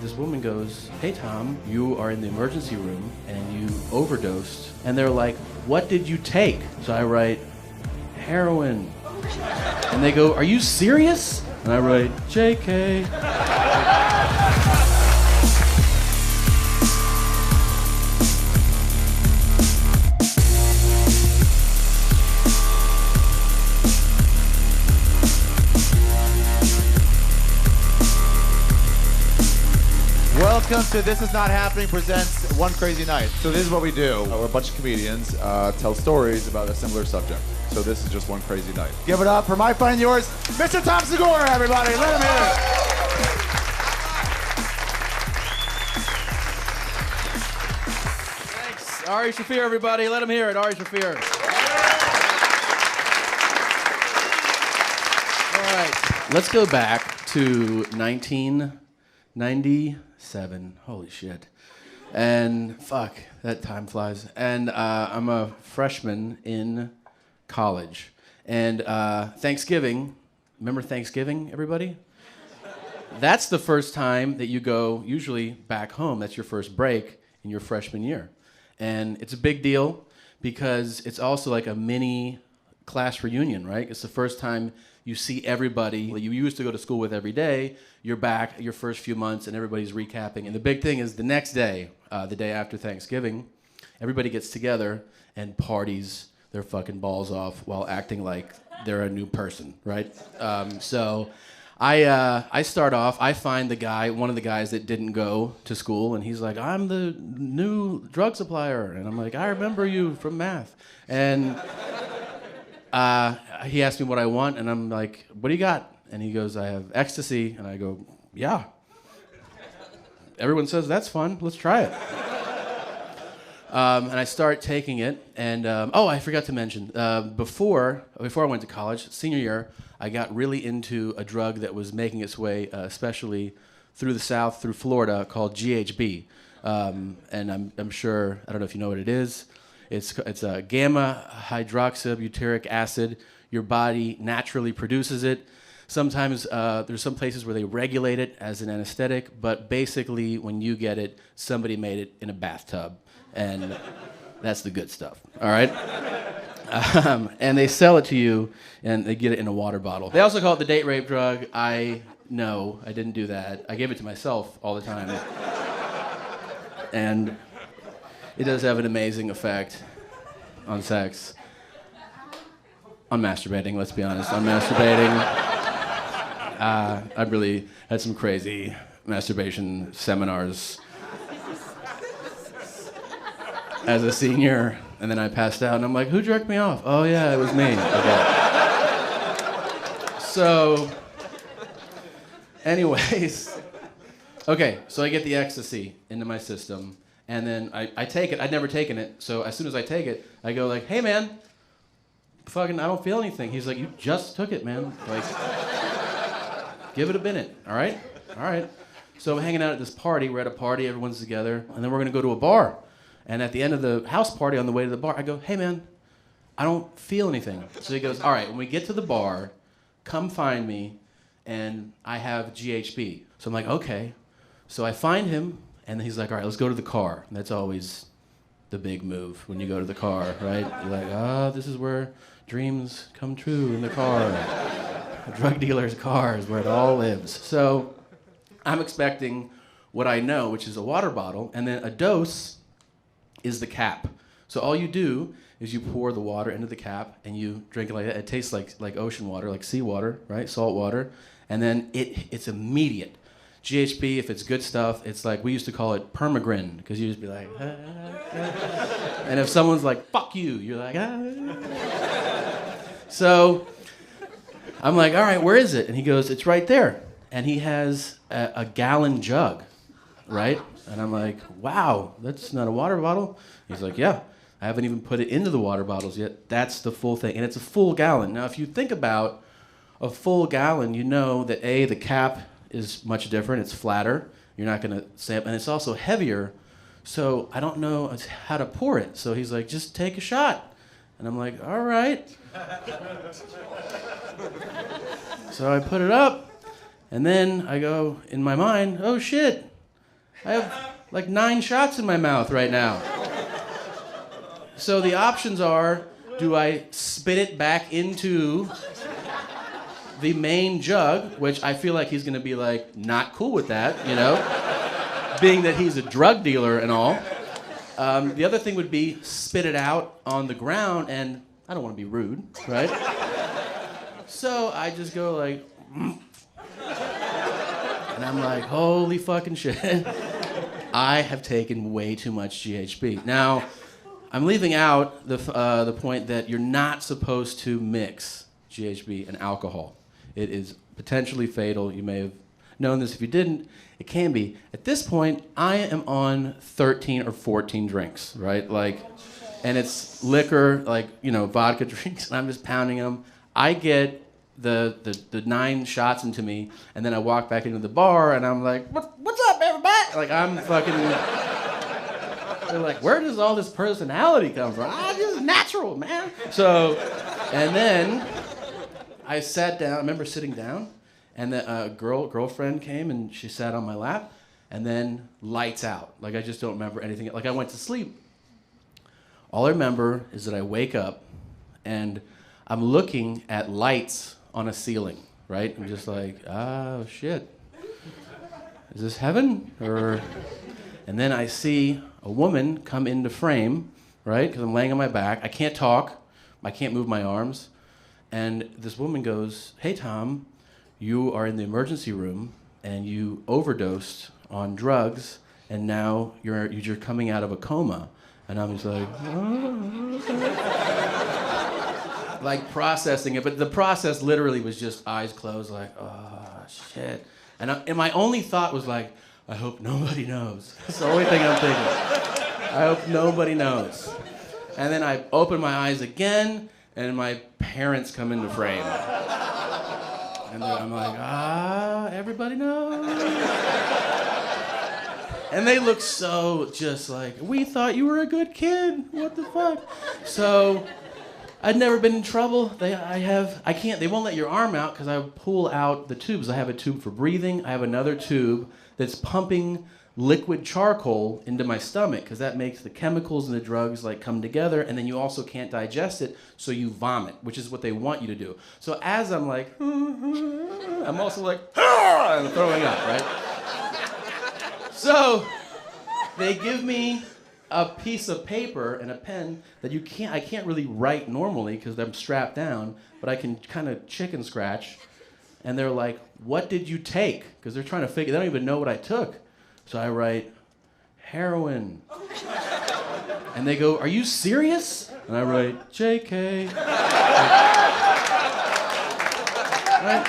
this woman goes, "Hey Tom, you are in the emergency room and you overdosed." And they're like, "What did you take?" So I write, "Heroin." And they go, "Are you serious?" And I write, "JK." Welcome to This Is Not Happening presents One Crazy Night. So this is what we do. We're a bunch of comedians tell stories about a similar subject. So this is just one crazy night. Give it up for my friend and yours, Mr. Tom Segura, everybody. Let him hear it. Thanks. Ari Shaffir, everybody. Let him hear it. Ari Shaffir. All right. Let's go back to 1997. Holy shit. And fuck, that time flies. And I'm a freshman in college. And Thanksgiving, remember Thanksgiving, everybody? That's the first time that you go, usually back home. That's your first break in your freshman year. And it's a big deal because it's also like a mini class reunion, right? It's the first time you see everybody you used to go to school with every day. You're back your first few months and everybody's recapping. And the big thing is the next day, the day after Thanksgiving, everybody gets together and parties their fucking balls off while acting like they're a new person, right? So I start off, I find one of the guys that didn't go to school, and he's like, "I'm the new drug supplier." And I'm like, "I remember you from math." And he asked me what I want, and I'm like, "What do you got?" And he goes, "I have ecstasy." And I go, "Yeah." Everyone says, "That's fun. Let's try it." And I start taking it. And, I forgot to mention, before I went to college, senior year, I got really into a drug that was making its way, especially through the South, through Florida, called GHB. And I'm sure, I don't know if you know what it is. It's a gamma hydroxybutyric acid. Your body naturally produces it. Sometimes there's some places where they regulate it as an anesthetic, but basically when you get it, somebody made it in a bathtub, and that's the good stuff, all right? And they sell it to you, and they get it in a water bottle. They also call it the date rape drug. No, I didn't do that. I gave it to myself all the time. And it does have an amazing effect on sex. On masturbating, let's be honest. On masturbating. I really had some crazy masturbation seminars as a senior, and then I passed out, and I'm like, "Who jerked me off?" "Oh yeah, it was me." Okay. So, anyways, okay, so I get the ecstasy into my system, and then I take it. I'd never taken it, so as soon as I take it, I go like, "Hey man, fucking, I don't feel anything." He's like, "You just took it, man. Like, give it a minute, all right?" All right. So I'm hanging out at this party. We're at a party, everyone's together, and then we're gonna go to a bar. And at the end of the house party, on the way to the bar, I go, "Hey man, I don't feel anything." So he goes, "All right, when we get to the bar, come find me, and I have GHB." So I'm like, "Okay." So I find him, and he's like, "All right, let's go to the car." And that's always the big move when you go to the car, right? You're like, this is where dreams come true, in the car. A drug dealer's car is where it all lives. So I'm expecting what I know, which is a water bottle, and then a dose is the cap. So all you do is you pour the water into the cap and you drink it like that. It tastes like ocean water, like seawater, right? Salt water. And then it's immediate. GHB, if it's good stuff, it's like, we used to call it permagrin, because you just be like, and if someone's like, "Fuck you," you're like, So I'm like, "All right, where is it?" And he goes, "It's right there." And he has a gallon jug, right? And I'm like, "Wow, that's not a water bottle?" He's like, "Yeah, I haven't even put it into the water bottles yet. That's the full thing." And it's a full gallon. Now, if you think about a full gallon, you know that the cap is much different. It's flatter. You're not going to sample. And it's also heavier. So I don't know how to pour it. So he's like, "Just take a shot." And I'm like, "All right." So I put it up. And then I go, in my mind, "Oh, shit. I have like 9 shots in my mouth right now. So the options are, do I spit it back into the main jug, which I feel like he's gonna be like, not cool with that, you know? Being that he's a drug dealer and all. The other thing would be spit it out on the ground, and I don't wanna be rude, right? So I just go like, and I'm like, holy fucking shit. I have taken way too much GHB. Now, I'm leaving out the point that you're not supposed to mix GHB and alcohol. It is potentially fatal. You may have known this if you didn't. It can be. At this point, I am on 13 or 14 drinks, right? Like, and it's liquor, like, you know, vodka drinks, and I'm just pounding them. I get the 9 shots into me, and then I walk back into the bar, and I'm like, what's up, everybody? Like, I'm fucking... They're like, where does all this personality come from? This is natural, man. So, and then I sat down. I remember sitting down, and the girlfriend came, and she sat on my lap, and then lights out. Like, I just don't remember anything. Like, I went to sleep. All I remember is that I wake up, and I'm looking at lights on a ceiling, right? I'm just like, oh, shit. Is this heaven? And then I see a woman come into frame, right? Because I'm laying on my back. I can't talk. I can't move my arms. And this woman goes, hey, Tom, you are in the emergency room, and you overdosed on drugs, and now you're coming out of a coma. And I'm just like, like processing it. But the process literally was just eyes closed, like, oh, shit. And my only thought was like, I hope nobody knows. That's the only thing I'm thinking. I hope nobody knows. And then I open my eyes again, and my parents come into frame. And then I'm like, everybody knows. And they look so just like, we thought you were a good kid. What the fuck? So I'd never been in trouble. They won't let your arm out because I pull out the tubes. I have a tube for breathing. I have another tube that's pumping liquid charcoal into my stomach because that makes the chemicals and the drugs like come together, and then you also can't digest it, so you vomit, which is what they want you to do. So as I'm like, I'm also like, I'm throwing up, right? So they give me a piece of paper and a pen that I can't really write normally because I'm strapped down, but I can kind of chicken scratch. And they're like, what did you take? Because they're trying to figure, they don't even know what I took. So I write, heroin. And they go, are you serious? And I write, JK. Right?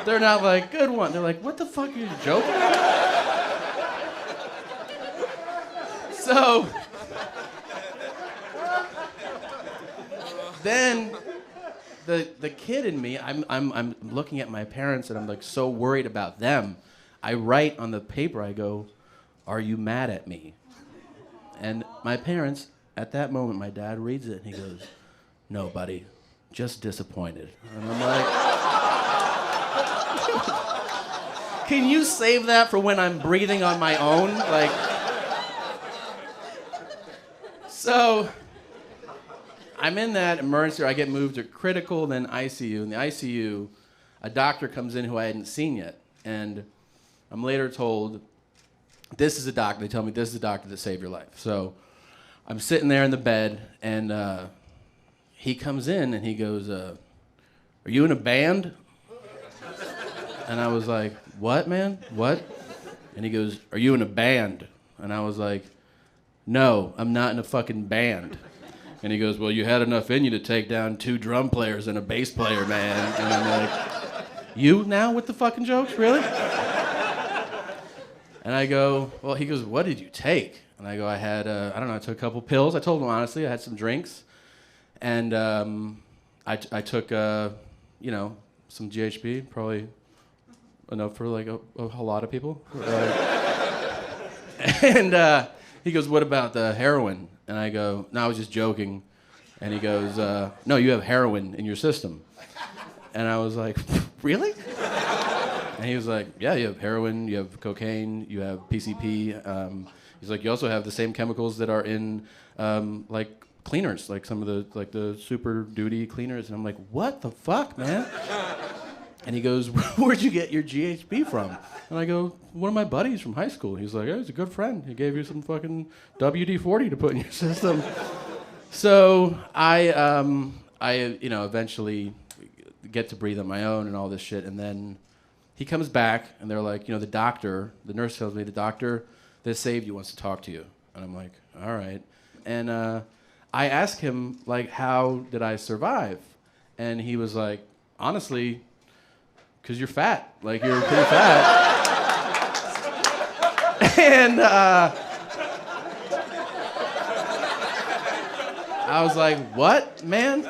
They're not like, good one. They're like, what the fuck, are you joking? So, then the kid in me, I'm looking at my parents and I'm like so worried about them. I write on the paper, I go, are you mad at me? And my parents, at that moment, my dad reads it and he goes, no, buddy, just disappointed. And I'm like, can you save that for when I'm breathing on my own? Like, so I'm in that emergency, I get moved to critical, then ICU. In the ICU, a doctor comes in who I hadn't seen yet. And I'm later told, this is a doctor. They tell me this is a doctor that saved your life. So I'm sitting there in the bed, and he comes in, and he goes, are you in a band? And I was like, what, man? What? And he goes, are you in a band? And I was like, no, I'm not in a fucking band. And he goes, well, you had enough in you to take down 2 drum players and a bass player, man. And I'm like, you now with the fucking jokes, really? And I go, well, he goes, what did you take? And I go, I had, I don't know, I took a couple pills. I told him honestly, I had some drinks. And I took, you know, some GHB, probably enough for like a lot of people. And he goes, what about the heroin? And I go, no, I was just joking. And he goes, no, you have heroin in your system. And I was like, really? And he was like, yeah, you have heroin, you have cocaine, you have PCP. He's like, you also have the same chemicals that are in like cleaners, like some of the super duty cleaners. And I'm like, what the fuck, man? And he goes, where'd you get your GHB from? And I go, one of my buddies from high school. He's like, hey, he's a good friend. He gave you some fucking WD-40 to put in your system. So I eventually get to breathe on my own and all this shit. And then he comes back and they're like, the nurse tells me the doctor that saved you wants to talk to you. And I'm like, all right. And I asked him, like, how did I survive? And he was like, honestly, because you're fat. Like, you're pretty fat. And I was like, what, man?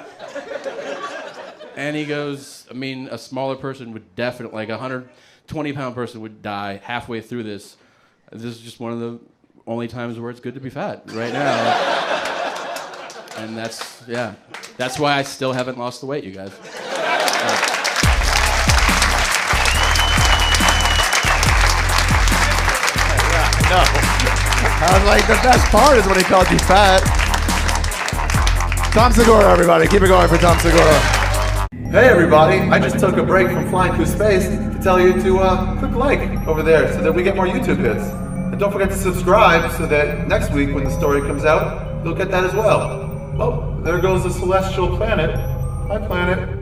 And he goes, I mean, a smaller person would definitely, like a 120-pound person would die halfway through this. This is just one of the only times where it's good to be fat, right now. And that's why I still haven't lost the weight, you guys. No. I was like, the best part is when he called you fat. Tom Segura, everybody. Keep it going for Tom Segura. Hey, everybody. I just took a break from flying through space to tell you to click like over there so that we get more YouTube hits. And don't forget to subscribe so that next week when the story comes out, you'll get that as well. Oh, there goes the celestial planet. Hi, planet.